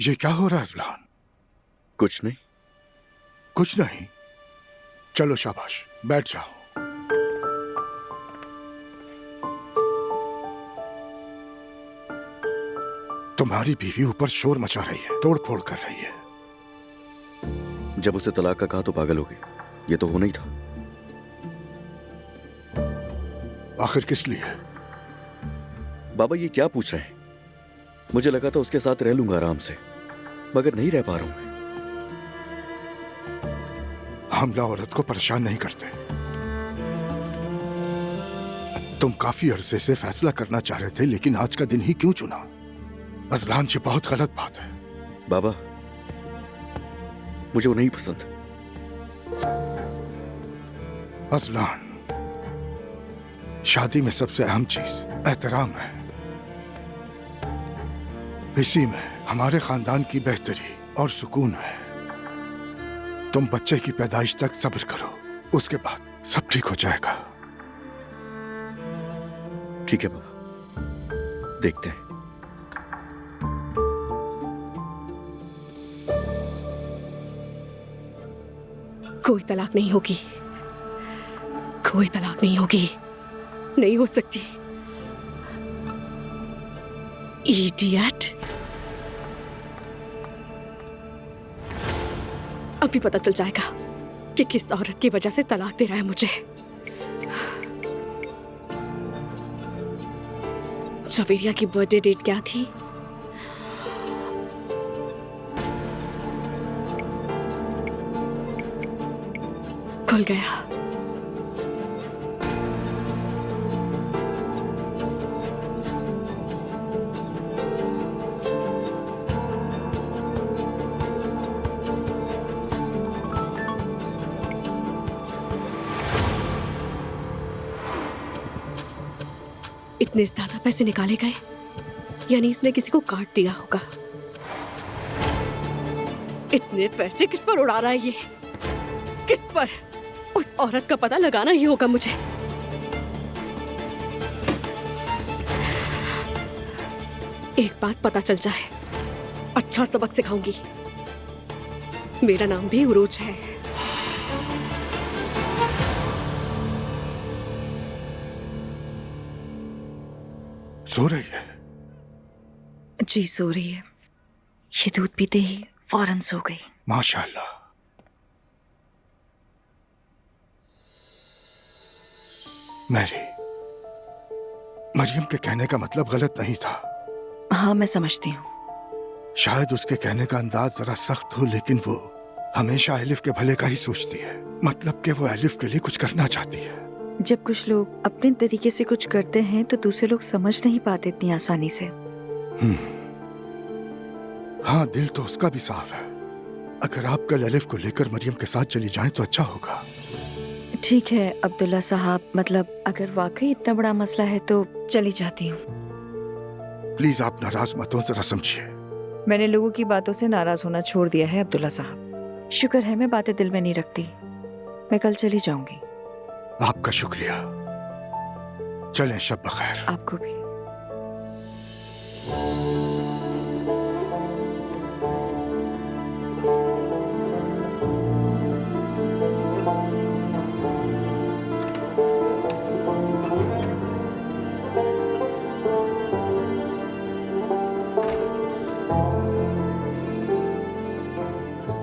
ये क्या हो रहा है अजलान? कुछ नहीं। कुछ नहीं? चलो शाबाश, बैठ जाओ। तुम्हारी बीवी ऊपर शोर मचा रही है, तोड़ फोड़ कर रही है। जब उसे तलाक का कहा तो पागल हो गई। ये तो होना ही था। आखिर किस लिए? बाबा ये क्या पूछ रहे हैं? मुझे लगा था उसके साथ रह लूंगा आराम से, मगर नहीं रह पा रहा हूं मैं। हमला औरत को परेशान नहीं करते। तुम काफी अरसे से फैसला करना चाह रहे थे, लेकिन आज का दिन ही क्यों चुना? अजलान, ये बहुत गलत बात है। बाबा मुझे वो नहीं पसंद। अजलान, शादी में सबसे अहम चीज एहतराम है। इसी में हमारे खानदान की बेहतरी और सुकून है। तुम बच्चे की पैदाइश तक सब्र करो, उसके बाद सब ठीक हो जाएगा। ठीक है बाबा, देखते हैं। कोई तलाक नहीं होगी, कोई तलाक नहीं होगी, नहीं हो सकती। इडियट! अभी पता चल जाएगा कि किस औरत की वजह से तलाक दे रहा है मुझे। जवेरिया की बर्थडे डेट क्या थी? खुल गया। इतने ज्यादा पैसे निकाले गए, यानी इसने किसी को काट दिया होगा। इतने पैसे किस पर उड़ा रहा है ये? किस पर? उस औरत का पता लगाना ही होगा मुझे। एक बात पता चल जाए, अच्छा सबक सिखाऊंगी। मेरा नाम भी उरूज है। सो रही है? जी सो रही है। ये दूध पीते ही फौरन सो गई। माशाल्लाह। मैरी, मरियम के कहने का मतलब गलत नहीं था। हाँ मैं समझती हूँ। शायद उसके कहने का अंदाज जरा सख्त हो, लेकिन वो हमेशा एलिफ के भले का ही सोचती है। मतलब कि वो एलिफ के लिए कुछ करना चाहती है। जब कुछ लोग अपने तरीके से कुछ करते हैं तो दूसरे लोग समझ नहीं पाते इतनी आसानी से। हाँ, दिल तो उसका भी साफ है। अगर आप कल एलिफ को लेकर मरियम के साथ चली जाएं तो अच्छा होगा। ठीक है अब्दुल्ला साहब, मतलब अगर वाकई इतना बड़ा मसला है तो चली जाती हूँ। प्लीज आप नाराज मत हो, जरा समझिए। मैंने लोगों की बातों से नाराज होना छोड़ दिया है अब्दुल्ला साहब। शुक्र है मैं बातें दिल में नहीं रखती। मैं कल चली जाऊंगी। आपका शुक्रिया। चलें, शब बखैर। आपको भी।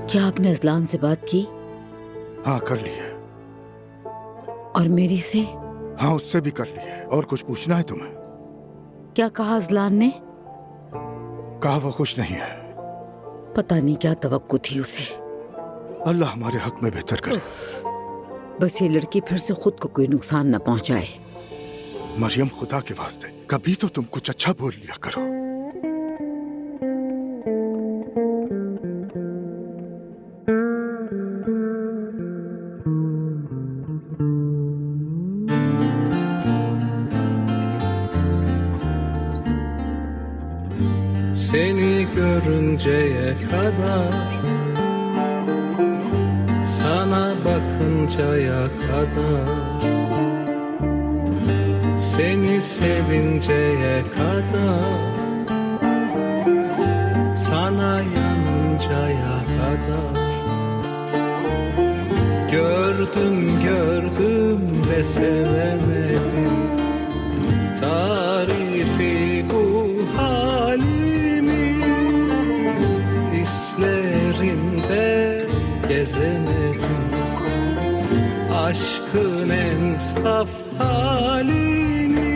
क्या आपने अजलान से बात की? हाँ कर ली है। और मेरी से? हाँ उससे भी कर ली है। और कुछ पूछना है तुम्हें? क्या कहा अजलान ने? कहा वो खुश नहीं है। पता नहीं क्या तवक्को थी उसे। अल्लाह हमारे हक में बेहतर करे। बस ये लड़की फिर से खुद को कोई नुकसान न पहुंचाए। मरियम, खुदा के वास्ते कभी तो तुम कुछ अच्छा बोल लिया करो। Seni görünceye kadar, sana bakıncaya kadar, seni sevinceye kadar, sana bakıncaya kadar. Gördüm ve sevemedim, tarifi bu halimi. Hislerinde gezemedim, aşkın en saf halini.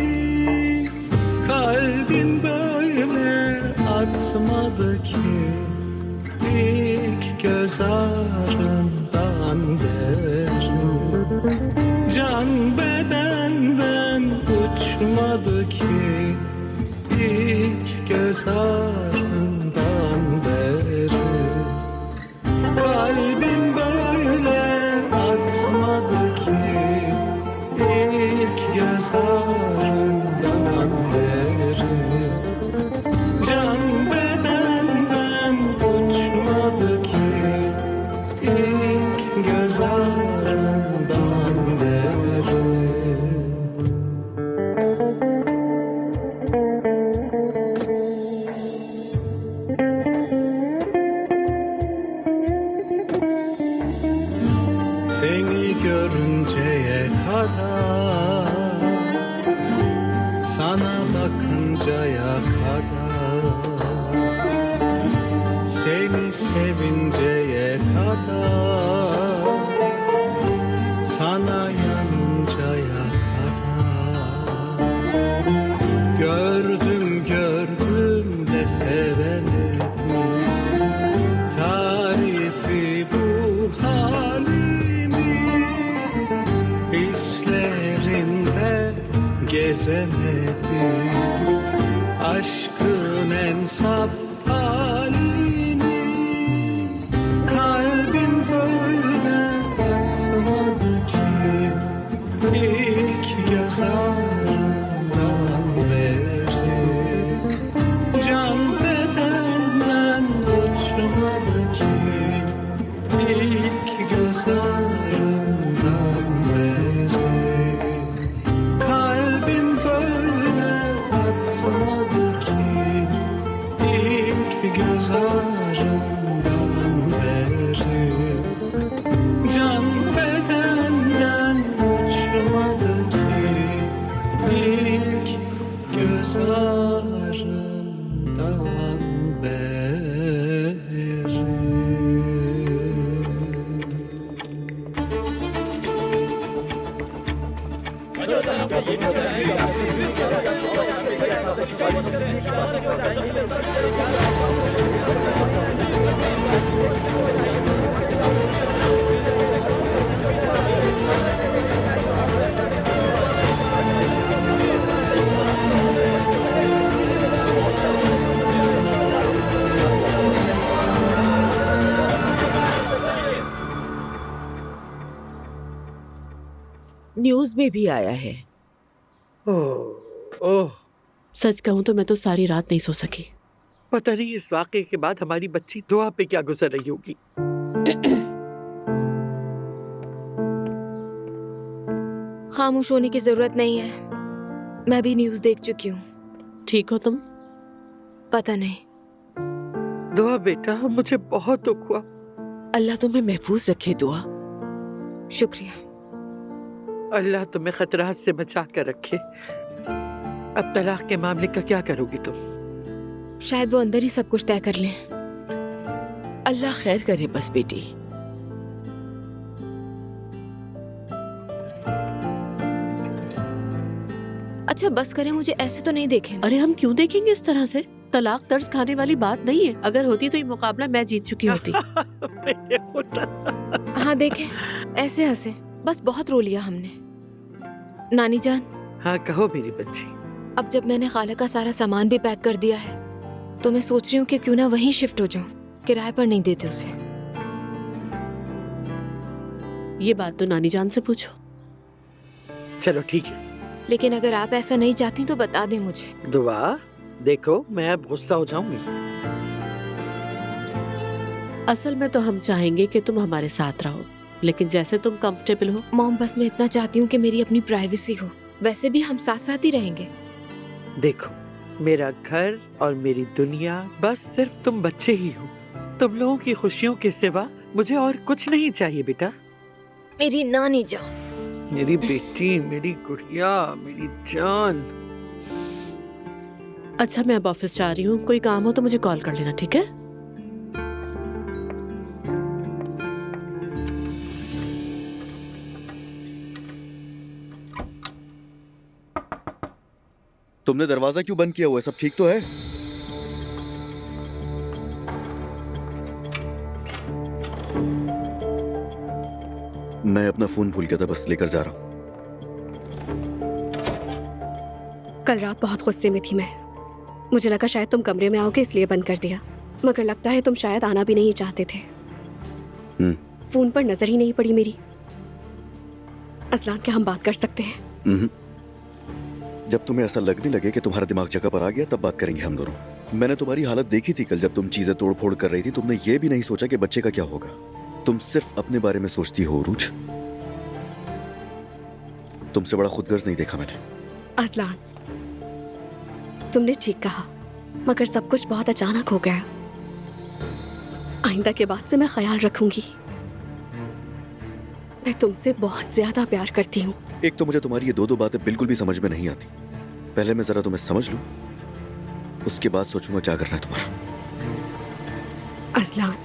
Kalbim böyle atmadı ki ilk göz ağrından beri. Can bedenden uçmadı ki ilk göz ağrından beri. Kalbim böyle atmadı ki ilk göz ağrından beri. Can bedenden uçmadı ki ilk göz ağrından beri. Seni görünceye kadar, sana bakıncaya kadar, seni sevinceye kadar, sana yanıncaya kadar. Gördüm de sevemedim, tarifi bu halimi. Hislerinde gezemedim, aşkın en saf halini. Kalbim böyle atmadı ki ilk göz ağrından beri. Can bedenden uçmadı ki ilk göz ağrından beri. Kalbim böyle atmadı ki ilk göz ağrından beri. Can bedenden uçmadı ki ilk göz ağrından beri. News में भी आया है। ओह, सच कहूं तो मैं तो सारी रात नहीं सो सकी। पता नहीं इस वाकये के बाद हमारी बच्ची दुआ पे क्या गुजर रही होगी। खामोश होने की जरूरत नहीं है, मैं भी न्यूज देख चुकी हूँ। ठीक हो तुम? पता नहीं। दुआ बेटा, मुझे बहुत दुख हुआ। अल्लाह तुम्हें महफूज रखे दुआ। शुक्रिया। अल्लाह तुम्हें खतरात से बचा कर रखे। अब तलाक के मामले का क्या करोगी तुम? शायद वो अंदर ही सब कुछ तय कर लें। अल्लाह खैर करे बस बेटी। अच्छा बस करें, मुझे ऐसे तो नहीं देखें। अरे हम क्यों देखेंगे इस तरह से? तलाक दर्ज खाने वाली बात नहीं है। अगर होती तो ये मुकाबला मैं जीत चुकी होती। हाँ देखें, ऐसे हंसे, बस बहुत रो लिया हमने। नानी जान। हाँ कहो मेरी बच्ची। अब जब मैंने खाला का सारा सामान भी पैक कर दिया है तो मैं सोच रही हूँ कि क्यों ना वहीं शिफ्ट हो जाऊं। किराए पर नहीं देते उसे। ये बात तो नानी जान से पूछो। चलो ठीक है। लेकिन अगर आप ऐसा नहीं चाहती तो बता दें मुझे। दुआ देखो, मैं अब गुस्सा हो जाऊंगी। असल में तो हम चाहेंगे कि तुम हमारे साथ रहो, लेकिन जैसे तुम कंफर्टेबल हो। मॉम बस मैं इतना चाहती हूँ कि मेरी अपनी प्राइवेसी हो। वैसे भी हम साथ साथ ही रहेंगे। देखो, मेरा घर और मेरी दुनिया बस सिर्फ तुम बच्चे ही हो। तुम लोगों की खुशियों के सिवा मुझे और कुछ नहीं चाहिए बेटा। मेरी नानी जान, मेरी बेटी, मेरी गुड़िया, मेरी जान। अच्छा मैं अब ऑफिस जा रही हूँ, कोई काम हो तो मुझे कॉल कर लेना, ठीक है? तुमने दरवाजा क्यों बंद किया हुआ है? सब ठीक तो है? मैं अपना फोन भूल गया था, बस लेकर जा रहा हूं। कल रात बहुत गुस्से में थी मैं। मुझे लगा शायद तुम कमरे में आओगे इसलिए बंद कर दिया, मगर लगता है तुम शायद आना भी नहीं चाहते थे। फोन पर नजर ही नहीं पड़ी मेरी। असलान, क्या हम बात कर सकते हैं? जब तुम्हें ऐसा लगने लगे कि तुम्हारा दिमाग जगह पर आ गया तब बात करेंगे हम दोनों। मैंने तुम्हारी हालत देखी थी कल, जब तुम चीजें तोड़ फोड़ कर रही थी। तुमने ये भी नहीं सोचा कि बच्चे का क्या होगा। तुम सिर्फ अपने बारे में सोचती हो उरूज। तुमसे बड़ा खुदगर्ज नहीं देखा मैंने। असलान, तुमने ठीक कहा, मगर सब कुछ बहुत अचानक हो गया। आइंदा के बाद से मैं ख्याल रखूंगी। मैं तुमसे बहुत ज्यादा प्यार करती हूँ। एक तो मुझे तुम्हारी ये दो बातें बिल्कुल भी समझ में नहीं आती। पहले मैं जरा तुम्हें समझ लूं, उसके बाद सोचूंगा क्या करना है तुम्हारा। असलान,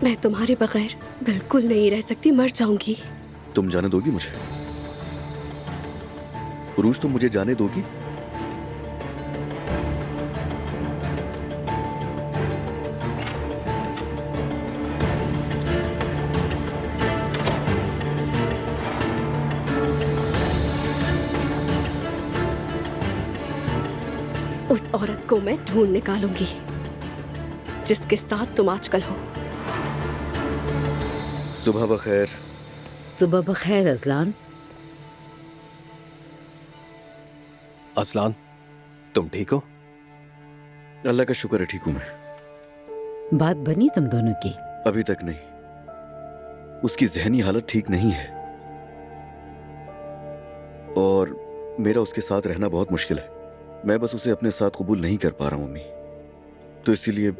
मैं तुम्हारे बगैर बिल्कुल नहीं रह सकती, मर जाऊंगी। तुम जाने दोगी मुझे? उरूज, तुम मुझे जाने दोगी? उस औरत को मैं ढूंढ निकालूंगी जिसके साथ तुम आजकल हो। सुबह बखैर। सुबह बखैर असलान। असलान, तुम ठीक हो? अल्लाह का शुक्र है, ठीक हूं मैं। बात बनी तुम दोनों की? अभी तक नहीं। उसकी जहनी हालत ठीक नहीं है और मेरा उसके साथ रहना बहुत मुश्किल है। मैं बस उसे अपने साथ कबूल नहीं कर पा रहा हूं अम्मी, तो इसीलिए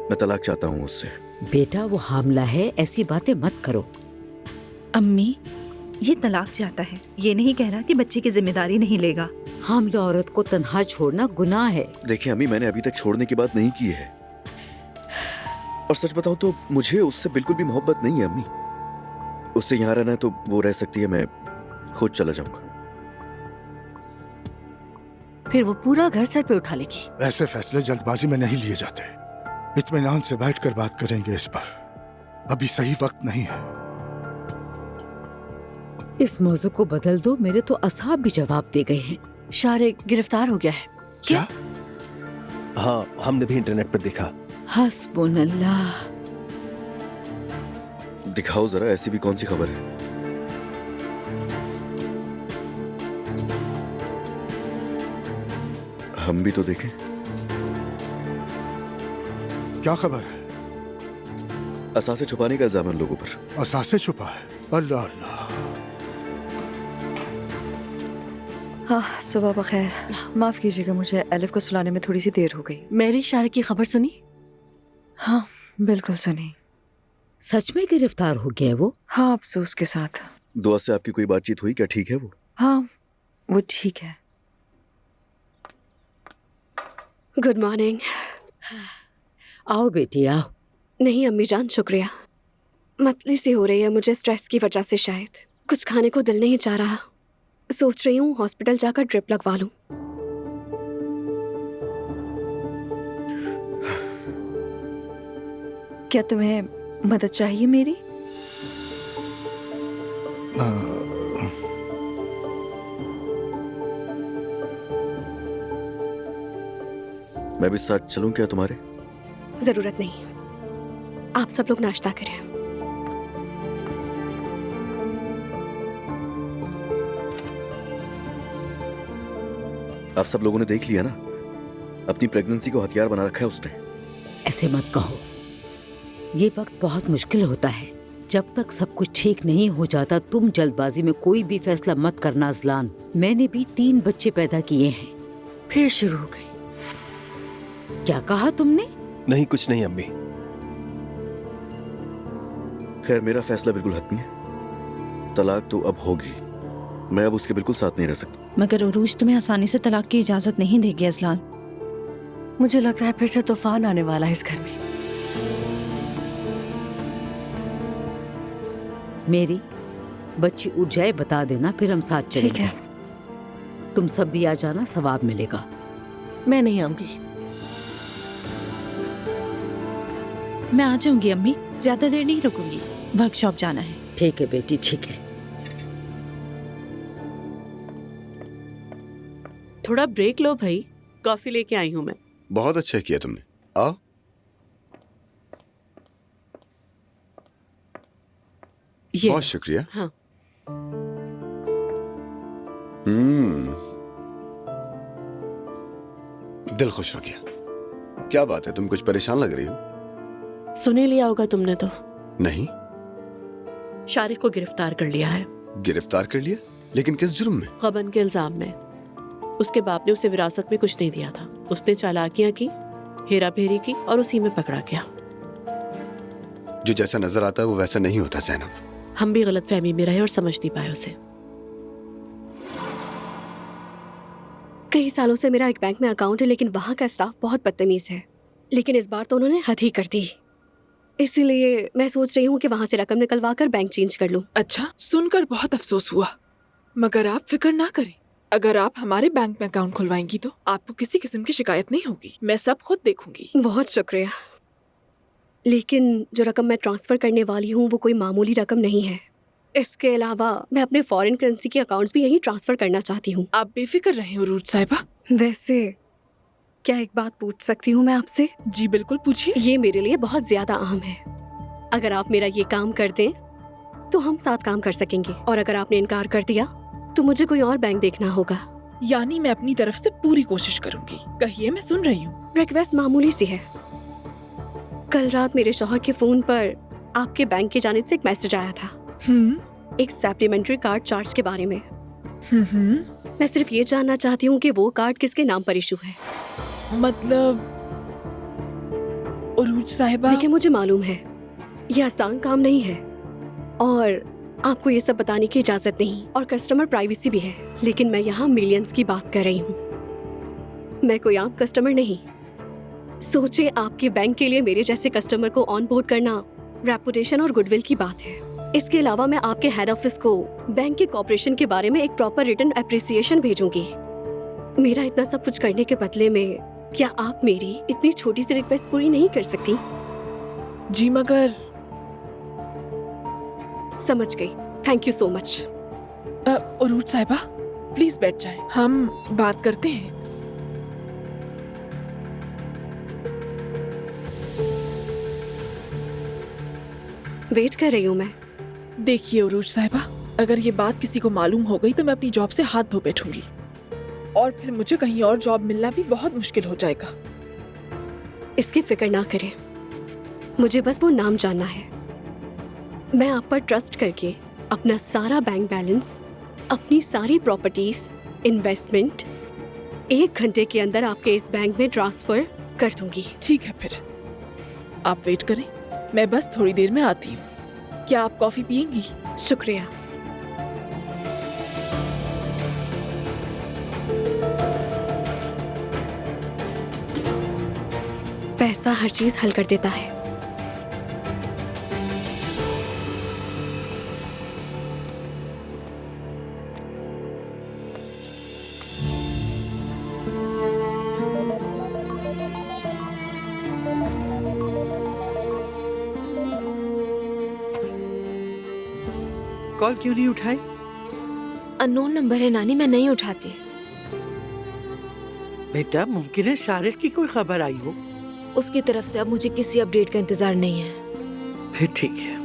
मैं तलाक चाहता हूं उससे। बेटा वो हामला है, ऐसी बातें मत करो। अम्मी, ये तलाक चाहता है, ये नहीं कह रहा कि बच्चे की जिम्मेदारी नहीं लेगा। हामला औरत को तन्हा छोड़ना गुनाह है। देखिए अम्मी, मैंने अभी तक छोड़ने की बात नहीं की है, और सच बताऊं तो मुझे उससे बिल्कुल भी मोहब्बत नहीं है अम्मी। उससे यहाँ रहना है तो वो रह सकती है, मैं खुद चला जाऊंगा। फिर वो पूरा घर सर पे उठा लेगी। ऐसे फैसले जल्दबाजी में नहीं लिए जाते। इत्मीनान से बैठकर बात करेंगे इस पर। अभी सही वक्त नहीं है। इस मौजू को बदल दो, मेरे तो असहाब भी जवाब दे गए हैं। शारिक गिरफ्तार हो गया है। क्या? हाँ, हमने भी इंटरनेट पर देखा। हस्बुनल्लाह। दिखाओ जरा, ऐसी भी कौन सी खबर है? हम भी तो देखें। क्या खबर है? असासे छुपाने का इल्जाम है उन लोगों पर। असासे छुपा है? अल्लाह अल्लाह। हाँ, सुबह बखैर। माफ कीजिएगा, मुझे एलिफ को सुलाने में थोड़ी सी देर हो गई। मेरी शारिक की खबर सुनी? हाँ, बिल्कुल सुनी। सच में गिरफ्तार हो गया है वो? हाँ, अफसोस के साथ। दुआ से आपकी कोई बातचीत हुई क्या? ठीक है वो? हाँ, वो ठीक है। Good morning. आओ बेटी आओ। नहीं अम्मी जान, शुक्रिया। मतली सी हो रही है मुझे, स्ट्रेस की वजह से शायद। कुछ खाने को दिल नहीं चाह रहा। सोच रही हूँ हॉस्पिटल जाकर ड्रिप लगवा लूं। क्या तुम्हें मदद चाहिए मेरी? मैं भी साथ चलूं क्या तुम्हारे? जरूरत नहीं, आप सब लोग नाश्ता करें। आप सब लोगों ने देख लिया ना, अपनी प्रेगनेंसी को हथियार बना रखा है उसने। ऐसे मत कहो, ये वक्त बहुत मुश्किल होता है। जब तक सब कुछ ठीक नहीं हो जाता तुम जल्दबाजी में कोई भी फैसला मत करना अज़लान। मैंने भी 3 बच्चे पैदा किए हैं। फिर शुरू हो गई। क्या कहा तुमने? नहीं, कुछ नहीं अम्मी। खैर, मेरा फैसला बिल्कुल हतमी है। तलाक तो अब होगी। मैं अब उसके बिल्कुल साथ नहीं रह सकता। मगर उरूज तुम्हें आसानी से तलाक की इजाजत नहीं देगी अजलान। मुझे लगता है फिर से तूफान आने वाला है इस घर में। मेरी बच्ची उठ जाए बता देना, फिर हम साथ चलेंगे। ठीक है। तुम सब भी आ जाना, सवाब मिलेगा। मैं नहीं आऊंगी। मैं आ जाऊंगी अम्मी, ज्यादा देर नहीं रुकूंगी, वर्कशॉप जाना है। ठीक है बेटी, ठीक है। थोड़ा ब्रेक लो भाई, कॉफी लेके आई हूँ मैं। बहुत अच्छा किया तुमने। आओ। ये बहुत शुक्रिया। हाँ। दिल खुश हो गया। क्या बात है, तुम कुछ परेशान लग रही हो? सुने लिया होगा तुमने तो, नहीं। शारिक को गिरफ्तार कर लिया है। गिरफ्तार कर लिया? लेकिन किस जुर्म में? गबन के इल्जाम में। उसके बाप ने उसे विरासत में कुछ नहीं दिया था। उसने चालाकियां की, हेरा फेरी की और उसी में पकड़ा गया। जो जैसा नजर आता है वो वैसा नहीं होता ज़ैनब। हम भी गलतफहमी में रहे और समझ नहीं पाए उसे। कई सालों से मेरा एक बैंक में अकाउंट है, लेकिन वहाँ का स्टाफ बहुत बदतमीज है। लेकिन इस बार तो उन्होंने हद ही कर दी। इसलिए मैं सोच रही हूँ कि वहाँ से रकम निकलवा कर बैंक चेंज कर लूँ। अच्छा, सुनकर बहुत अफसोस हुआ, मगर आप फिक्र ना करें। अगर आप हमारे बैंक में अकाउंट खुलवाएंगी तो आपको किसी किस्म की शिकायत नहीं होगी। मैं सब खुद देखूंगी। बहुत शुक्रिया, लेकिन जो रकम मैं ट्रांसफर करने वाली हूँ वो कोई मामूली रकम नहीं है। इसके अलावा मैं अपने फॉरेन करेंसी के अकाउंट्स भी यहीं ट्रांसफर करना चाहती हूँ। आप बेफिक्र रहें उरूज साहिबा। वैसे क्या एक बात पूछ सकती हूँ मैं आपसे? जी बिल्कुल, पूछिए। ये मेरे लिए बहुत ज्यादा अहम है। अगर आप मेरा ये काम कर दें तो हम साथ काम कर सकेंगे, और अगर आपने इनकार कर दिया तो मुझे कोई और बैंक देखना होगा। यानी मैं अपनी तरफ से पूरी कोशिश करूंगी। कहिए, मैं सुन रही हूँ। रिक्वेस्ट मामूली सी है। कल रात मेरे शौहर के फोन पर आपके बैंक की जानिब से एक मैसेज आया था, एक सप्लीमेंट्री कार्ड चार्ज के बारे में। मैं सिर्फ ये जानना चाहती हूँ कि वो कार्ड किसके नाम पर इशू है। मतलब उरूज साहिबा। देखिए, मुझे मालूम है ये आसान काम नहीं है और आपको ये सब बताने की इजाजत नहीं, और कस्टमर प्राइवेसी भी है, लेकिन मैं यहाँ मिलियंस की बात कर रही हूँ। मैं कोई आम कस्टमर नहीं। सोचे, आपके बैंक के लिए मेरे जैसे कस्टमर को ऑन बोर्ड करना रेपुटेशन और गुडविल की बात है। इसके अलावा मैं आपके हेड ऑफिस को बैंक के कॉर्पोरेशन के बारे में एक प्रॉपर रिटन एप्रिसिएशन भेजूंगी। मेरा इतना सब कुछ करने के बदले में क्या आप मेरी इतनी छोटी सी रिक्वेस्ट पूरी नहीं कर सकती? जी मगर। समझ गई, थैंक यू सो मच। उरूज साहिबा, प्लीज बैठ जाएं, हम बात करते हैं। वेट कर रही हूँ मैं। देखिए उरूज साहिबा, अगर ये बात किसी को मालूम हो गई तो मैं अपनी जॉब से हाथ धो बैठूंगी, और फिर मुझे कहीं और जॉब मिलना भी बहुत मुश्किल हो जाएगा। इसकी फिक्र ना करें, मुझे बस वो नाम जानना है। मैं आप पर ट्रस्ट करके अपना सारा बैंक बैलेंस, अपनी सारी प्रॉपर्टीज, इन्वेस्टमेंट 1 घंटे के अंदर आपके इस बैंक में ट्रांसफर कर दूंगी। ठीक है, फिर आप वेट करें, मैं बस थोड़ी देर में आती हूँ। क्या आप कॉफी पियेंगी? शुक्रिया। पैसा हर चीज हल कर देता है। कॉल क्यों नहीं उठाई? अननोन नंबर है नानी, मैं नहीं उठाती। बेटा, मुमकिन है शारिक की कोई खबर आई हो। उसकी तरफ से अब मुझे किसी अपडेट का इंतजार नहीं है। फिर ठीक है।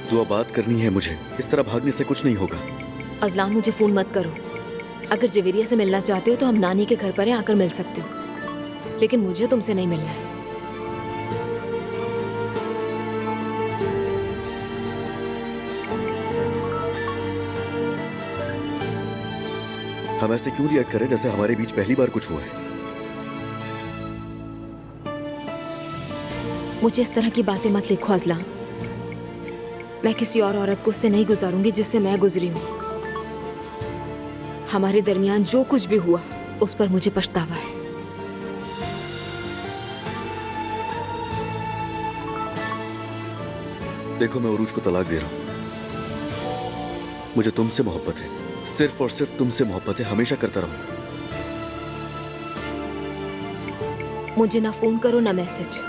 दुआ बात करनी है मुझे, इस तरह भागने से कुछ नहीं होगा। अजलान, मुझे फोन मत करो। अगर जवेरिया से मिलना चाहते हो तो हम नानी के घर पर हैं, आकर मिल सकते हो, लेकिन मुझे तुमसे नहीं मिलना है। हम ऐसे क्यों रिएक्ट करें जैसे हमारे बीच पहली बार कुछ हुआ है? मुझे इस तरह की बातें मत लिखो अजलान। मैं किसी और औरत को उससे नहीं गुजारूंगी जिससे मैं गुजरी हूं। हमारे दरमियान जो कुछ भी हुआ उस पर मुझे पछतावा है। देखो, मैं उरूज को तलाक दे रहा हूं। मुझे तुमसे मोहब्बत है, सिर्फ और सिर्फ तुमसे मोहब्बत है, हमेशा करता रहूंगा। मुझे ना फोन करो ना मैसेज।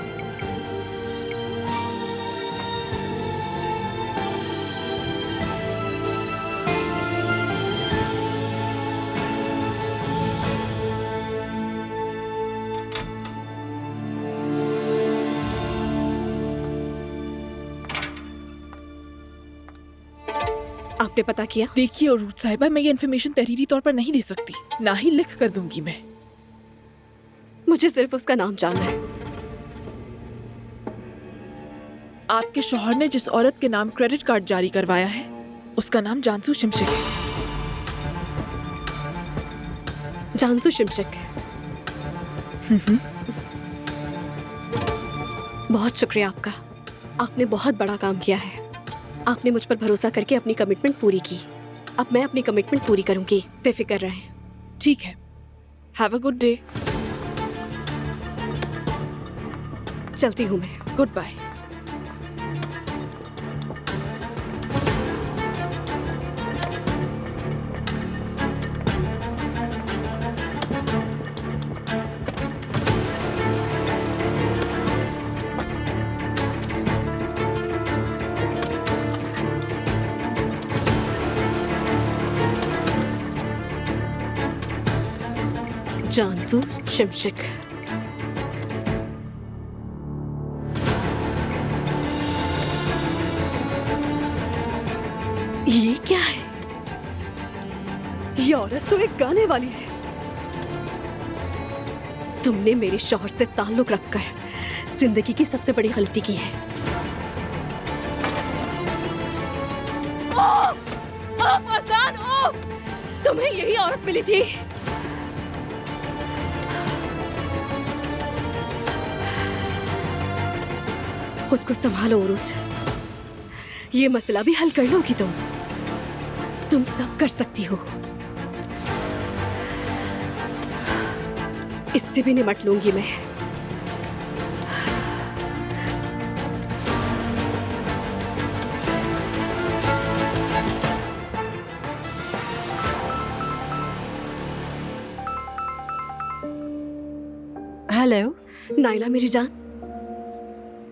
आपने पता किया? देखिए उरूज साहिबा, मैं ये इन्फॉर्मेशन तहरीरी तौर पर नहीं दे सकती, ना ही लिख कर दूंगी मैं। मुझे सिर्फ उसका नाम जानना है। आपके शौहर ने जिस औरत के नाम क्रेडिट कार्ड जारी करवाया है उसका नाम जानसू शिमशिक है। जानसू शिमशिक। बहुत शुक्रिया आपका। आपने बहुत बड़ा काम किया है। आपने मुझ पर भरोसा करके अपनी कमिटमेंट पूरी की। अब मैं अपनी कमिटमेंट पूरी करूंगी, बेफिक्र रहें। ठीक है, हैव अ गुड डे। चलती हूँ मैं। Good bye. जानसू शिमशिक। ये क्या है? ये औरत तो एक गाने वाली है। तुमने मेरे शौहर से ताल्लुक रखकर जिंदगी की सबसे बड़ी गलती की है। फरजान, तुम्हें यही औरत मिली थी? खुद को संभालो उरूज। ये मसला भी हल कर लोगी तुम सब कर सकती हो। इससे भी निपट लूंगी मैं। हेलो नाइला मेरी जान,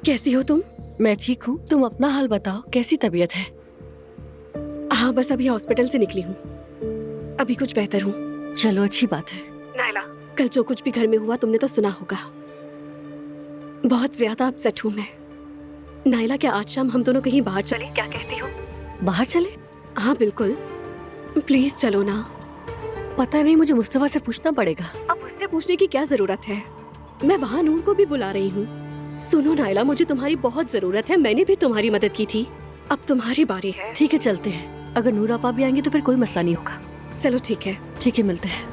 कैसी हो तुम? मैं ठीक हूँ, तुम अपना हाल बताओ, कैसी तबीयत है? हाँ, बस अभी हॉस्पिटल से निकली हूँ, अभी कुछ बेहतर हूँ। चलो अच्छी बात है। नाइला, कल जो कुछ भी घर में हुआ तुमने तो सुना होगा। बहुत ज्यादा अपसेट हूँ मैं। नाइला, क्या आज शाम हम दोनों कहीं बाहर चले? क्या कहती हो? बाहर चले? हाँ बिल्कुल, प्लीज चलो ना। पता नहीं, मुझे मुस्तफा से पूछना पड़ेगा। अब उससे पूछने की क्या जरूरत है? मैं वहाँ नूर को भी बुला रही हूँ। सुनो नाइला, मुझे तुम्हारी बहुत जरूरत है। मैंने भी तुम्हारी मदद की थी, अब तुम्हारी बारी है। ठीक है, चलते हैं। अगर नूर आपा भी आएंगे तो फिर कोई मसला नहीं होगा। चलो ठीक है। ठीक है, मिलते हैं।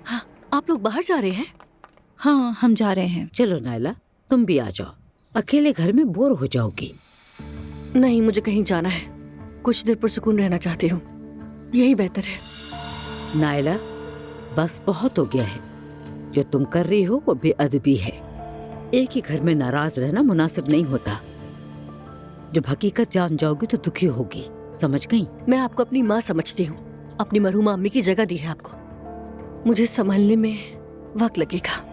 हाँ, आप लोग बाहर जा रहे हैं? हाँ, हम जा रहे हैं। चलो नाइला, तुम भी आ जाओ। अकेले घर में बोर हो जाओगी। नहीं, मुझे कहीं जाना है। कुछ देर पुरसुकून रहना चाहती हूँ, यही बेहतर है। नाइला, बस बहुत हो गया है। जो तुम कर रही हो वो बेअदबी है। एक ही घर में नाराज रहना मुनासिब नहीं होता। जब हकीकत जान जाओगी तो दुखी होगी, समझ गई? मैं आपको अपनी माँ समझती हूँ। अपनी मरहूमा अम्मी की जगह दी है आपको। मुझे संभलने में वक्त लगेगा।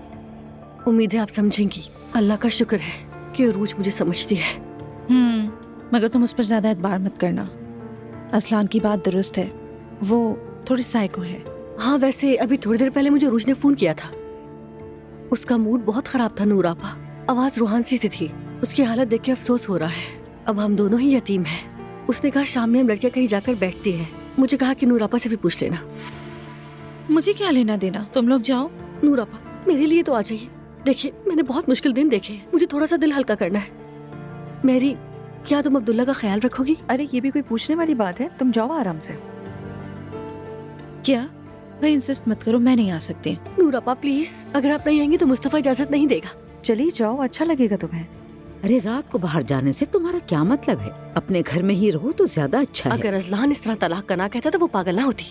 उम्मीद है आप समझेंगी। अल्लाह का शुक्र है कि अरूज मुझे समझती है। मगर तुम उस पर ज्यादा एतबार मत करना। असलान की बात दुरुस्त है, वो थोड़ी साइको है। हाँ, वैसे अभी थोड़ी देर पहले मुझे उरूज ने फोन किया था। उसका मूड बहुत खराब था नूर आपा। आवाज रूहान सी थी। उसकी हालत देख के अफसोस हो रहा है। अब हम दोनों ही यतीम हैं। उसने कहा शाम में हम लड़कियां कहीं जाकर बैठती हैं। मुझे कहा कि नूर आपा से भी पूछ लेना। मुझे क्या लेना देना, तुम लोग जाओ। नूर आपा, मेरे लिए तो आ जाइए। देखिए, मैंने बहुत मुश्किल दिन देखे हैं। मुझे थोड़ा सा दिल हल्का करना है। मेरी, क्या तुम अब्दुल्ला का ख्याल रखोगी? अरे ये भी कोई पूछने वाली बात है? तुम जाओ आराम से। क्या भाई, इंसिस्ट मत करो, मैं नहीं आ सकती। नूर आपा प्लीज, अगर आप नहीं आएंगी तो मुस्तफा इजाजत नहीं देगा। चली जाओ, अच्छा लगेगा तुम्हें। अरे रात को बाहर जाने से तुम्हारा क्या मतलब है? अपने घर में ही रहो तो ज्यादा अच्छा है। अगर अजलान इस तरह तलाक का ना कहता तो वो पागल ना होती।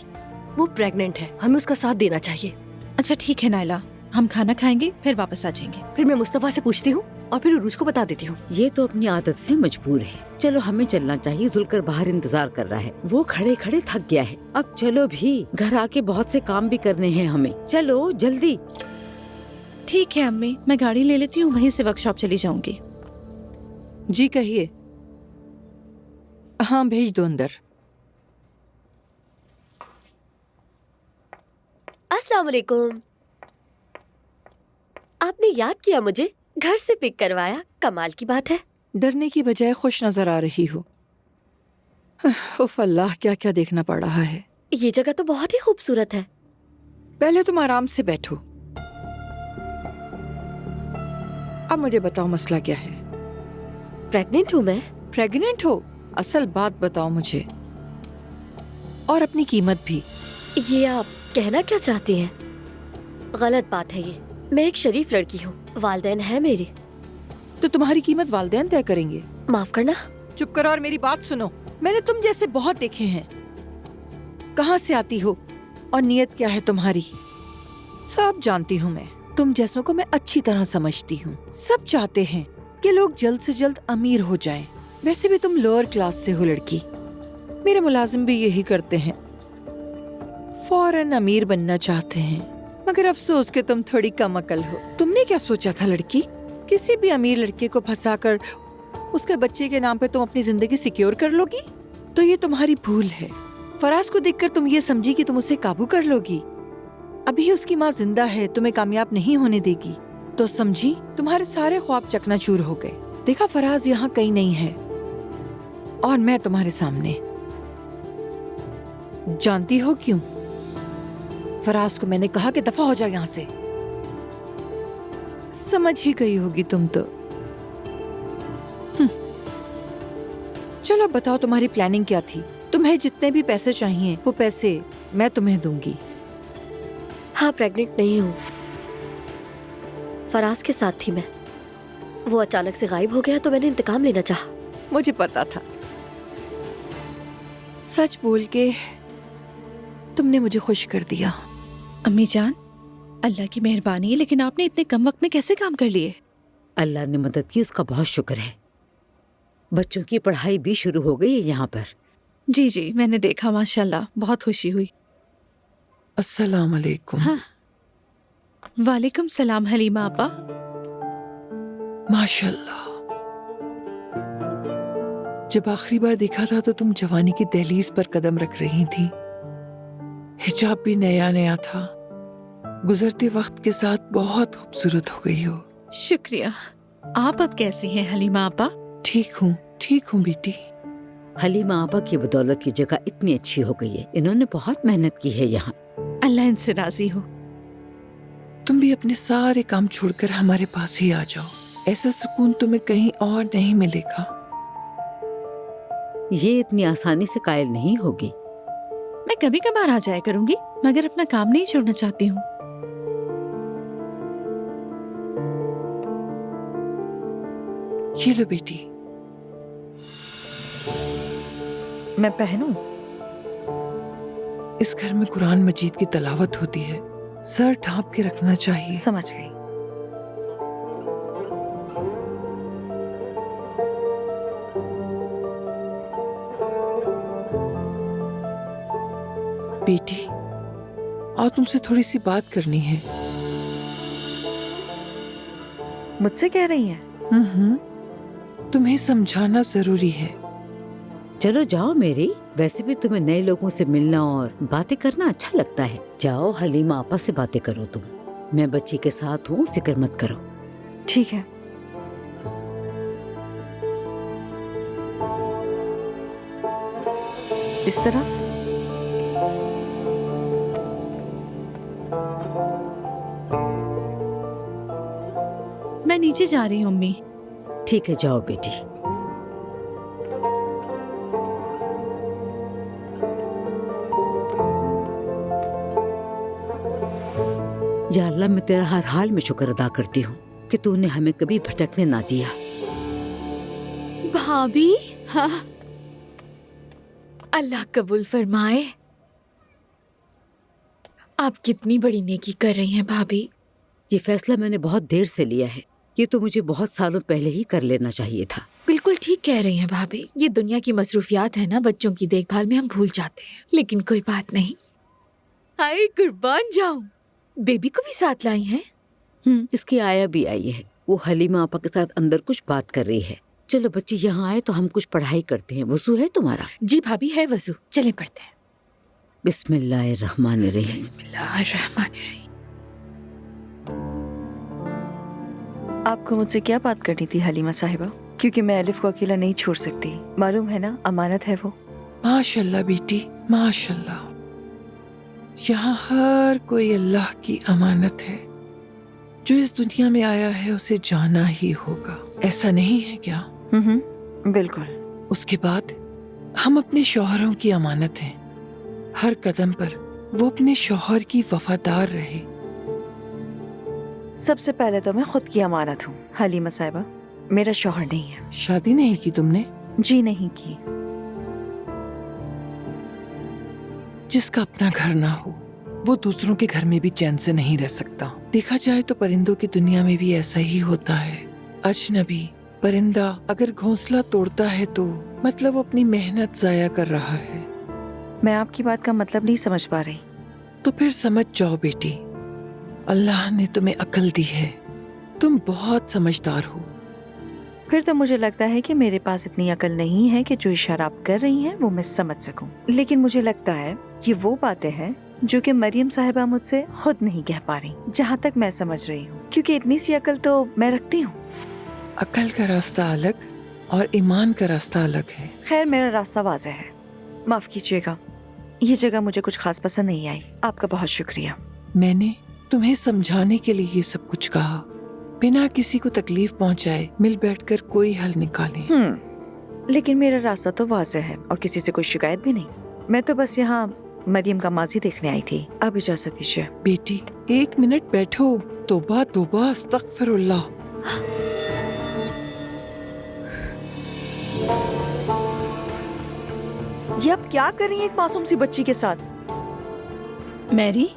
वो प्रेग्नेंट है, हमें उसका साथ देना चाहिए। अच्छा ठीक है नायला, हम खाना खाएंगे फिर वापस आ जाएंगे। फिर मैं मुस्तफा से पूछती हूँ और फिर उरूज को बता देती हूँ। ये तो अपनी आदत से मजबूर है। चलो हमें चलना चाहिए, जुलकर बाहर इंतजार कर रहा है। वो खड़े खड़े थक गया है। अब चलो भी, घर आके बहुत से काम भी करने हैं हमें। चलो जल्दी। ठीक है अम्मी, मैं गाड़ी ले लेती हूँ, वहीं से वर्कशॉप चली जाऊंगी। जी कहिए। हाँ भेज दो अंदर। अस्सलाम वालेकुम। आपने याद किया मुझे, घर से पिक करवाया, कमाल की बात है। डरने की बजाय खुश नजर आ रही हो। उफ अल्लाह, क्या क्या देखना पड़ रहा है। ये जगह तो बहुत ही खूबसूरत है। पहले तुम आराम से बैठो। अब मुझे बताओ मसला क्या है? प्रेग्नेंट हूँ मैं। प्रेग्नेंट हो? असल बात बताओ मुझे, और अपनी कीमत भी। ये आप कहना क्या चाहती हैं? गलत बात है ये। मैं एक शरीफ लड़की हूँ, वालिदैन है मेरी। तो तुम्हारी कीमत वालिदैन तय करेंगे। माफ करना। चुप करो और मेरी बात सुनो। मैंने तुम जैसे बहुत देखे हैं। कहाँ से आती हो और नियत क्या है तुम्हारी, सब जानती हूँ मैं। तुम जैसों को मैं अच्छी तरह समझती हूँ। सब चाहते हैं कि लोग जल्द से जल्द अमीर हो जाएं। वैसे भी तुम लोअर क्लास से हो लड़की। मेरे मुलाजिम भी यही करते हैं, फौरन अमीर बनना चाहते हैं। मगर अफसोस कि तुम थोड़ी कम अकल हो। तुमने क्या सोचा था लड़की, किसी भी अमीर लड़के को फंसाकर उसके बच्चे के नाम पे तुम अपनी जिंदगी सिक्योर कर लोगी? तो ये तुम्हारी भूल है। फराज को देखकर तुम ये समझी कि तुम उसे काबू कर लोगी। अभी उसकी माँ जिंदा है, तुम्हें कामयाब नहीं होने देगी। तो समझी तुम्हारे सारे ख्वाब चकनाचूर हो गए। देखा, फराज यहाँ कहीं नहीं है और मैं तुम्हारे सामने। जानती हो क्यों? फराज को मैंने कहा कि दफा हो जाओ यहाँ से। समझ ही गई होगी तुम तो। चलो बताओ, तुम्हारी प्लानिंग क्या थी? तुम्हें जितने भी पैसे चाहिए वो पैसे मैं तुम्हें दूंगी। हाँ, प्रेग्नेंट नहीं हूँ। फराज के साथ थी मैं। वो अचानक से गायब हो गया तो मैंने इंतकाम लेना चाहा। मुझे पता था। सच बोल के तुमने मुझे खुश कर दिया। अम्मी जान, अल्लाह की मेहरबानी है, लेकिन आपने इतने कम वक्त में कैसे काम कर लिए? अल्लाह ने मदद की, उसका बहुत शुक्र है। बच्चों की पढ़ाई भी शुरू हो गई है यहाँ पर। जी जी, मैंने देखा, माशाल्लाह, बहुत खुशी हुई। अस्सलाम वालेकुम। हाँ। वालेकुम सलाम हलीमा आपा। माशाल्लाह। जब आखिरी बार देखा था तो तुम जवानी की दहलीज पर कदम रख रही थी। हिजाब भी नया नया था। गुजरते वक्त के साथ बहुत खूबसूरत हो गई हो। शुक्रिया। आप अब कैसी हैं हलीमा आपा? ठीक हूँ बेटी। हलीमा आपा की बदौलत ये जगह इतनी अच्छी हो गई है। इन्होंने बहुत मेहनत की है यहाँ। अल्लाह इनसे राजी हो। तुम भी अपने सारे काम छोड़कर हमारे पास ही आ जाओ। ऐसा सुकून तुम्हें कहीं और नहीं मिलेगा। ये इतनी आसानी से कायल नहीं होगी। मैं कभी कभार आ जाया करूंगी, मगर अपना काम नहीं छोड़ना चाहती हूँ। ये लो बेटी। मैं पहनूं? इस घर में कुरान मजीद की तलावत होती है, सर ढांप के रखना चाहिए। समझ गई। बेटी, और तुमसे थोड़ी सी बात करनी है। मुझसे कह रही हैं? तुम्हें समझाना जरूरी है। चलो जाओ मेरी, वैसे भी तुम्हें नए लोगों से मिलना और बातें करना अच्छा लगता है। जाओ हलीमा आपा से बातें करो तुम। मैं बच्ची के साथ हूँ, फिक्र मत करो। ठीक है। इस तरह मैं नीचे जा रही हूँ अम्मी। ठीक है जाओ बेटी। या अल्लाह, मैं तेरा हर हाल में शुक्र अदा करती हूँ कि तूने हमें कभी भटकने ना दिया। भाभी। हाँ, अल्लाह कबूल फरमाए। आप कितनी बड़ी नेकी कर रही हैं भाभी। ये फैसला मैंने बहुत देर से लिया है। ये तो मुझे बहुत सालों पहले ही कर लेना चाहिए था। बिल्कुल ठीक कह रही हैं भाभी। ये दुनिया की मसरूफियात है ना, बच्चों की देखभाल में हम भूल जाते हैं। लेकिन कोई बात नहीं। हाय कुर्बान जाऊं, बेबी को भी साथ लाई हैं। इसकी आया भी आई है। वो हलीमा आपा के साथ अंदर कुछ बात कर रही है। चलो बच्ची यहाँ आए तो हम कुछ पढ़ाई करते हैं। वजू है तुम्हारा? जी भाभी है वजू, चले पढ़ते हैं। बिस्मिल्लाहिर्रहमानिर्रहीम। बिस्मिल्लाहिर्रहमानिर्रहीम। आपको मुझसे क्या बात करनी थी हलीमा साहिबा? क्योंकि मैं अलिफ को अकेला नहीं छोड़ सकती। मालूम है ना, अमानत है वो। माशाल्लाह बेटी, माशाल्लाह। यहाँ हर कोई अल्लाह की अमानत है। जो इस दुनिया में आया है उसे जाना ही होगा, ऐसा नहीं है क्या? बिल्कुल। उसके बाद हम अपने शौहरों की अमानत हैं। हर कदम पर वो अपने शौहर की वफादार रहे। सबसे पहले तो मैं खुद की अमानत हूँ हलीमा साहिबा। मेरा शौहर नहीं है। शादी नहीं की तुमने? जी नहीं की। जिसका अपना घर ना हो वो दूसरों के घर में भी चैन से नहीं रह सकता। देखा जाए तो परिंदों की दुनिया में भी ऐसा ही होता है। अजनबी परिंदा अगर घोंसला तोड़ता है तो मतलब वो अपनी मेहनत जाया कर रहा है। मैं आपकी बात का मतलब नहीं समझ पा रही। तो फिर समझ जाओ बेटी, अल्लाह ने तुम्हें अकल दी है। तुम बहुत समझदार हो। फिर तो मुझे लगता है कि मेरे पास इतनी अकल नहीं है कि जो इशारा आप कर रही हैं वो मैं समझ सकूं। लेकिन मुझे लगता है ये वो बातें हैं जो कि मरियम साहिबा मुझसे खुद नहीं कह पा रही, जहाँ तक मैं समझ रही हूँ। क्योंकि इतनी सी अकल तो मैं रखती हूँ। अकल का रास्ता अलग और ईमान का रास्ता अलग है। खैर मेरा रास्ता वाज़ेह है। माफ कीजिएगा, ये जगह मुझे कुछ खास पसंद नहीं आई। आपका बहुत शुक्रिया। मैंने तुम्हें समझाने के लिए ये सब कुछ कहा, बिना किसी को तकलीफ पहुंचाए मिल बैठकर कोई हल निकाले। लेकिन मेरा रास्ता तो वाज़ेह है और किसी से कोई शिकायत भी नहीं। मैं तो बस यहाँ मरियम का माजी देखने आई थी। अब इजाजत दीजिए। बेटी 1 मिनट बैठो। तौबा तौबा अस्तगफिरुल्लाह। ये आप क्या कर रही हैं एक मासूम सी बच्ची के साथ? मैरी।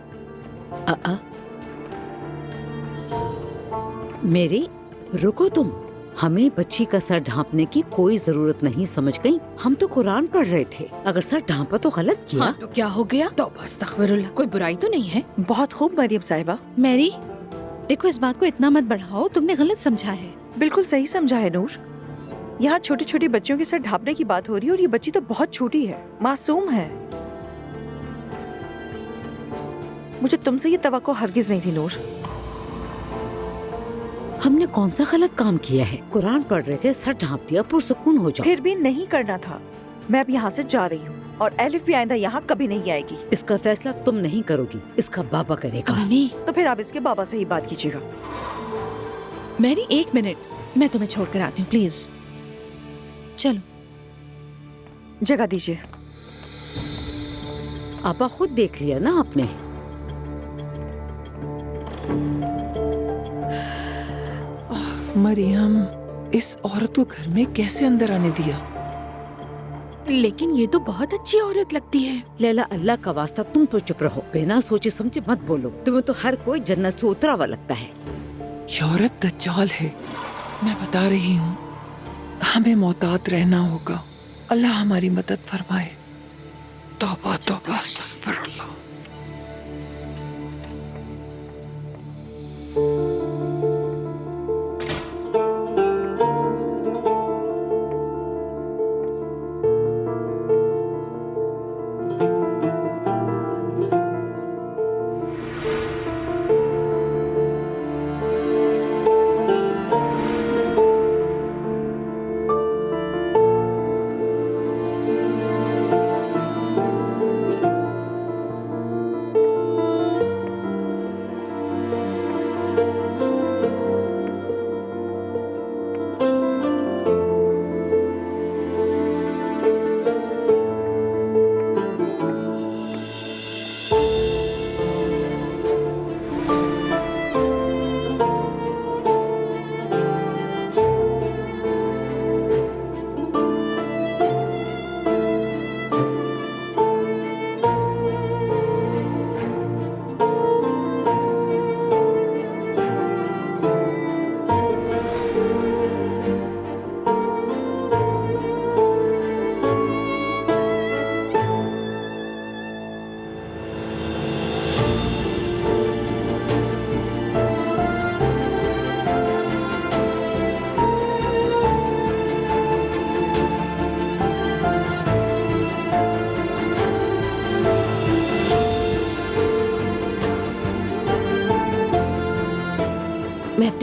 मेरी रुको तुम। हमें बच्ची का सर ढांपने की कोई जरूरत नहीं, समझ गई? हम तो कुरान पढ़ रहे थे। अगर सर ढांपा तो गलत किया। हाँ, तो क्या हो गया? तौबा अस्तगफिरुल्लाह। कोई बुराई तो नहीं है। बहुत खूब मरियम साहिबा। मैरी देखो, इस बात को इतना मत बढ़ाओ, तुमने गलत समझा है। बिल्कुल सही समझा है नूर। यहाँ छोटे छोटे बच्चों के सर ढांपने की बात हो रही है और ये बच्ची तो बहुत छोटी है, मासूम है। मुझे तुमसे ये तवक्को हरगिज नहीं थी नूर। हमने कौन सा गलत काम किया है? कुरान पढ़ रहे थे, सर ढांप दिया, पुरसुकून हो जाओ। फिर भी नहीं करना था। मैं अब यहाँ से जा रही हूँ और एलिफ भी आइंदा यहाँ कभी नहीं आएगी। इसका फैसला तुम नहीं करोगी, इसका बाबा करेगा। अम्मी। तो फिर आप इसके बाबा से ही बात कीजिएगा। मैरी 1 मिनट, मैं तुम्हें छोड़ कर आती हूँ प्लीज। चलो। जगह दीजिए। आपा खुद देख लिया ना आपने। मरियम, इस औरत को घर में कैसे अंदर आने दिया? लेकिन ये तो बहुत अच्छी औरत लगती है। लैला, अल्लाह का वास्ता तुम तो चुप रहो, बिना सोचे समझे मत बोलो। तुम्हें तो हर कोई जन्नत से उतरा हुआ लगता है। ये औरत दज्जाल है, मैं बता रही हूँ। हमें मोहतात रहना होगा। अल्लाह हमारी मदद फरमाए। तौबा तौबा अस्तगफिरुल्लाह।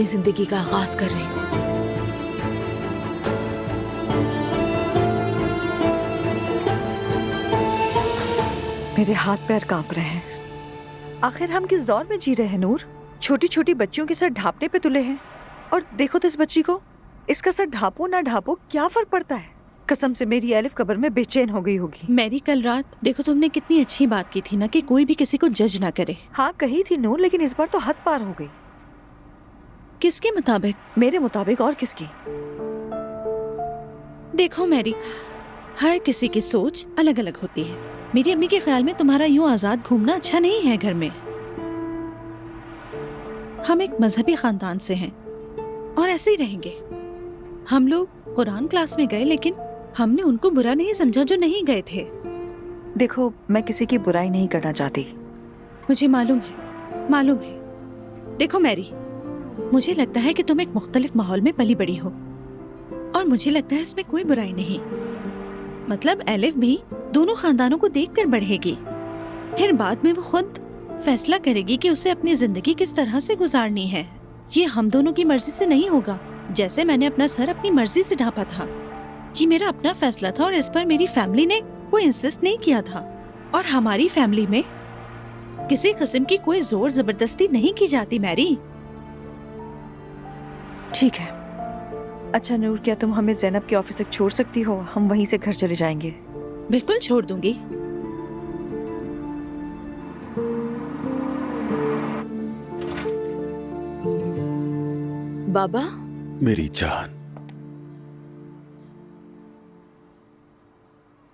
अपनी जिंदगी का आगाज कर रही हूँ। मेरे हाथ पैर कांप रहे हैं। आखिर हम किस दौर में जी रहे हैं नूर? छोटी छोटी बच्चियों के सर ढांपने पे तुले हैं। और देखो तो इस बच्ची को, इसका सर ढांपो ना ढांपो क्या फर्क पड़ता है? कसम से मेरी एलिफ कब्र में बेचैन हो गई होगी। मैरी, कल रात देखो तुमने कितनी अच्छी बात की थी ना कि कोई भी किसी को जज ना करे। हाँ कही थी नूर, लेकिन इस बार तो हद पार हो गई। किसके मुताबिक? मेरे मुताबिक। और किसकी? देखो मैरी, हर किसी की सोच अलग अलग होती है। मेरी अम्मी के ख्याल में तुम्हारा यूं आजाद घूमना अच्छा नहीं है घर में। हम एक मजहबी खानदान से हैं और ऐसे ही रहेंगे। हम लोग कुरान क्लास में गए, लेकिन हमने उनको बुरा नहीं समझा जो नहीं गए थे। देखो, मैं किसी की बुराई नहीं करना चाहती। मुझे मालूम है। देखो मैरी, मुझे लगता है कि तुम एक मुख्तलिफ माहौल में पली बड़ी हो और मुझे लगता है इसमें कोई बुराई नहीं। मतलब एलिफ भी दोनों खानदानों को देखकर बढ़ेगी, फिर बाद में वो खुद फैसला करेगी कि उसे अपनी जिंदगी किस तरह से गुजारनी है। ये हम दोनों की मर्जी से नहीं होगा। जैसे मैंने अपना सर अपनी मर्जी से ढांपा था, ये मेरा अपना फैसला था और इस पर मेरी फैमिली ने कोई इंसिस्ट नहीं किया था। और हमारी फैमिली में किसी किस्म की कोई जोर जबरदस्ती नहीं की जाती मैरी। ठीक है। अच्छा नूर, क्या तुम हमें ज़ैनब के ऑफिस तक छोड़ सकती हो? हम वहीं से घर चले जाएंगे। बिल्कुल छोड़ दूंगी। बाबा, मेरी जान,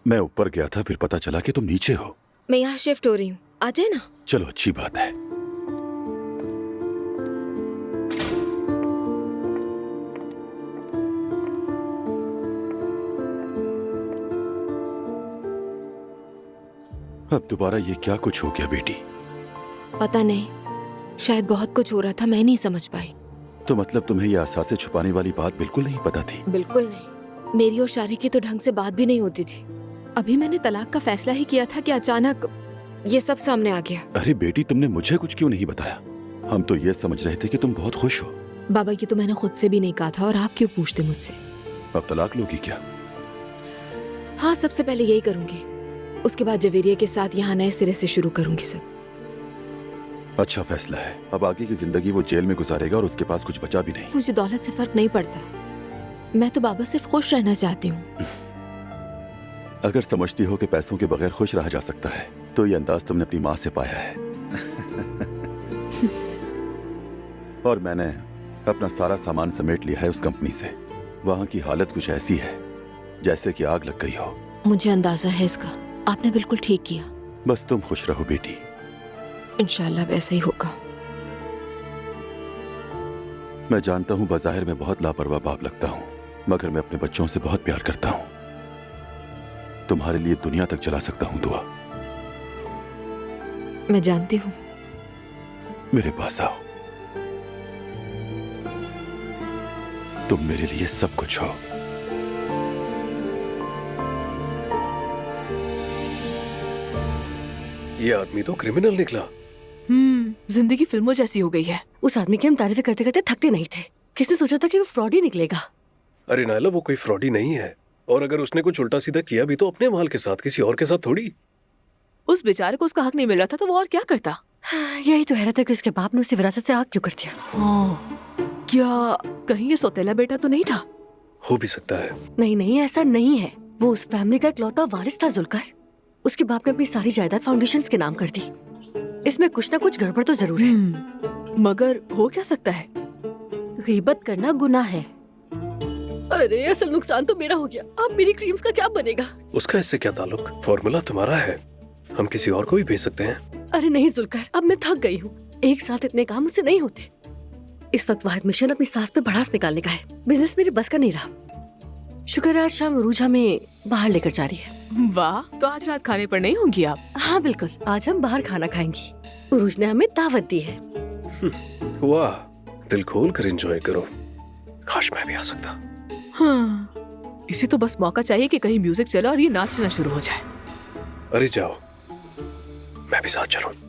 मैं ऊपर गया था, फिर पता चला कि तुम नीचे हो। मैं यहाँ शिफ्ट हो रही हूँ, आ जाए ना। चलो अच्छी बात है। अब दोबारा ये क्या कुछ हो गया बेटी? पता नहीं, शायद बहुत कुछ हो रहा था, मैं नहीं समझ पाई। तो मतलब तुम्हें ये अहसासे छुपाने वाली बात बिल्कुल नहीं पता थी? बिल्कुल नहीं। मेरी और शारी की तो ढंग से बात भी नहीं होती थी। अभी मैंने तलाक का फैसला ही किया था कि अचानक ये सब सामने आ गया। अरे बेटी, तुमने मुझे कुछ क्यों नहीं बताया? हम तो ये समझ रहे थे कि तुम बहुत खुश हो। बाबा, ये तो मैंने खुद से भी नहीं कहा था और आप क्यों पूछते मुझसे? अब तलाक लोगी क्या? हाँ, सबसे पहले यही करूंगी। उसके बाद जवेरिया के साथ यहाँ नए सिरे से शुरू करूंगी सब। अच्छा फैसला है। अब आगे की जिंदगी वो जेल में गुजारेगा और उसके पास कुछ बचा भी नहीं। मुझे दौलत से फर्क नहीं पड़ता। मैं तो बाबा सिर्फ खुश रहना चाहती हूँ। अगर समझती हो कि पैसों के बगैर खुश रहा जा सकता है, तो ये अंदाज तुमने अपनी माँ से पाया है। और मैंने अपना सारा सामान समेट लिया है उस कंपनी से। वहाँ की हालत कुछ ऐसी है जैसे कि आग लग गई हो। मुझे अंदाजा है इसका। आपने बिल्कुल ठीक किया। बस तुम खुश रहो बेटी। इंशाल्लाह वैसे ही होगा। मैं जानता हूँ बाजाहिर में बहुत लापरवाह बाप लगता हूँ, मगर मैं अपने बच्चों से बहुत प्यार करता हूँ। तुम्हारे लिए दुनिया तक चला सकता हूँ दुआ। मैं जानती हूँ। मेरे पास आओ, तुम मेरे लिए सब कुछ हो। ये आदमी तो क्रिमिनल निकला। जिंदगी फिल्मों जैसी हो गई है। उस आदमी की हम तारीफें करते करते थकते नहीं थे। किसने सोचा था कि वो फ्रॉड ही निकलेगा? अरे नायला, वो कोई फ्रॉडी नहीं है। और अगर उसने कुछ उल्टा सीधा किया भी तो अपने माल के साथ, किसी और के साथ थोड़ी। उस बेचारे को उसका हक नहीं मिल रहा था तो वो और क्या करता? यही तो हैरत है कि उसके बाप ने उसे विरासत से आग क्यों कर दिया। क्या कहीं ये सौतेला बेटा तो नहीं था? हो भी सकता है। नहीं, ऐसा नहीं है। वो उस फैमिली का इकलौता वारिस था जुल्कर। उसके बाप ने अपनी सारी जायदाद फाउंडेशंस के नाम कर दी। इसमें कुछ ना कुछ गड़बड़ तो जरूर है। मगर हो क्या सकता है? गीबत करना गुनाह है। अरे असल नुकसान तो मेरा हो गया। अब मेरी क्रीम्स का क्या बनेगा? उसका इससे क्या ताल्लुक? फॉर्मूला तुम्हारा है, हम किसी और को भी भेज सकते हैं। अरे नहीं जुल्कर, अब मैं थक गई हूँ। एक साथ इतने काम मुझसे नहीं होते। इस वक्त वाहिद मिशन अपनी सास पे भड़ास निकालने का है। बिजनेस मेरे बस का नहीं रहा। शुक्र है आज शाम उरूज हमें बाहर लेकर जा रही है। वाह, तो आज रात खाने पर नहीं होंगी आप? हाँ बिल्कुल, आज हम बाहर खाना खाएंगी। उरूज ने हमें दावत दी है। वाह, दिल खोल कर एंजॉय करो। काश मैं भी आ सकता। हाँ, इसे तो बस मौका चाहिए कि कहीं म्यूजिक चले और ये नाचना शुरू हो जाए। अरे जाओ, मैं भी साथ चलूं।